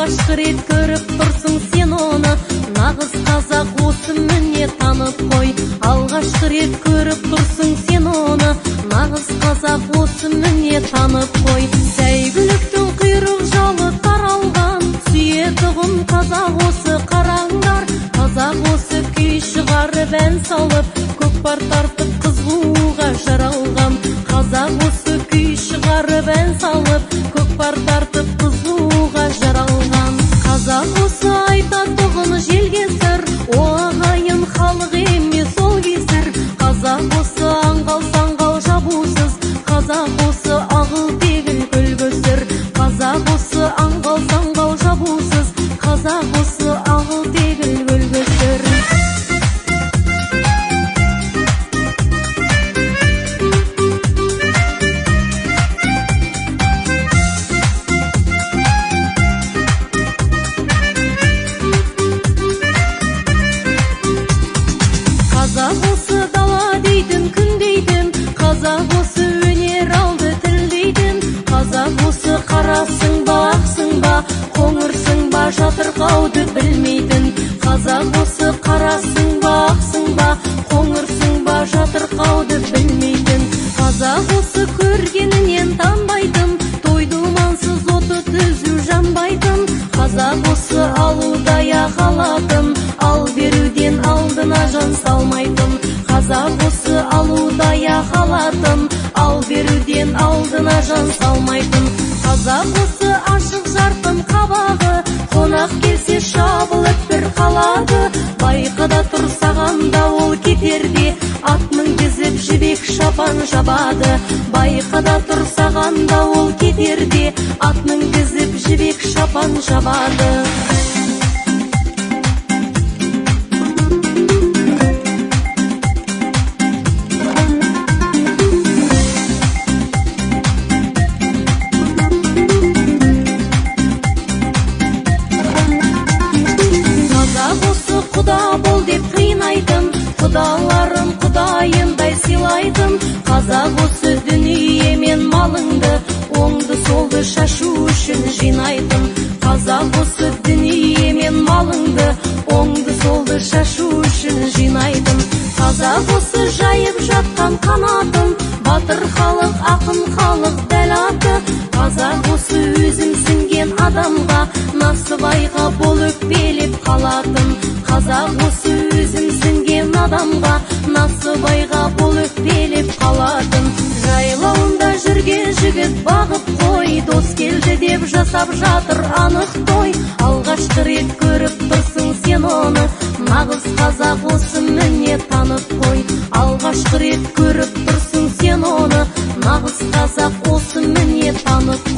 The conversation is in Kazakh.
алғашқы рет көріп тұрсың сен оны, нағыз қазақ осы міне танып қой. Алғашқы рет көріп тұрсың сен оны, нағыз қазақ осы міне танып қой. Сәйгүліктің құйрық жалы таралған, сүйетұғын қазақ осы қараңдар. Қазақ осы күй шығарып ән салып, көкпар тартып қызғуға жаралған. Қазақ осы күй шығарып ән салып, көкпар тартып қызғуға жаралған. Қазақ осы айтатұғын желге сыр, оғайын халық емес ол кесір. Қазақ осы аңғал-саңғал жабусыз, қазақ осы ағыл тегіл көлгөсір. Қазақ осы аңғал-саңғал жабусыз, қазақ осы ағыл тегіл көлгөсір. Қазақ осы дала дейтін күн дейтін, қазақ осы өнер алды тіл дейтін. Қазақ осы қарасың ба, ақсың ба, қоңырсың ба, жатырқауды білмейтін. Қазақ осы қарасың ба, ақсың ба, қоңырсың ба, жатырқауды білмейтін. Қазақ осы көргенінен танбайтын, той-думансыз оты түзу жанбайтын. Қазақ осы алудай-ақ алатын, ал беруден алдына жан салмайтын. Қазақ осы алудай-ақ алатын, ал беруден алдына жан салмайтын. Қазақ осы ашық жарқын қабағы, қонақ келсе шабылып бір қалады. Байқада тұр сағанда ол кетерде, ат мінгізіп жібек шапан жабады. Байқада тұр сағанда ол кетерде, ат мінгізіп жібек шапан жабады. Құдаларын құдайындай сыйлайтын. Қазақ осы дүние мен малыңды, оңды солды шашу үшін жинайтын. Қазақ осы дүние мен малыңды, оңды солды шашу үшін жинайтын. Қазақ осы жайып жатқан қанатын, батыр халық, ақын халық дәл аты. Қазақ осы өзімсінген адамға, насыбайға бол өкпелеп қалатын. Қазақ осы өзімсінген адамға, насыбайға бол өкпелеп қалатын. Жайлауында жүрген жігіт бағып қой, дос келді деп жасап жатыр анық той. Алғашқы рет көріп тұрсың сен оны, нағыз қазақ осы міне танып қой. Алғашқы рет көріп тұрсың сен оны, нағыз қазақ осы міне танып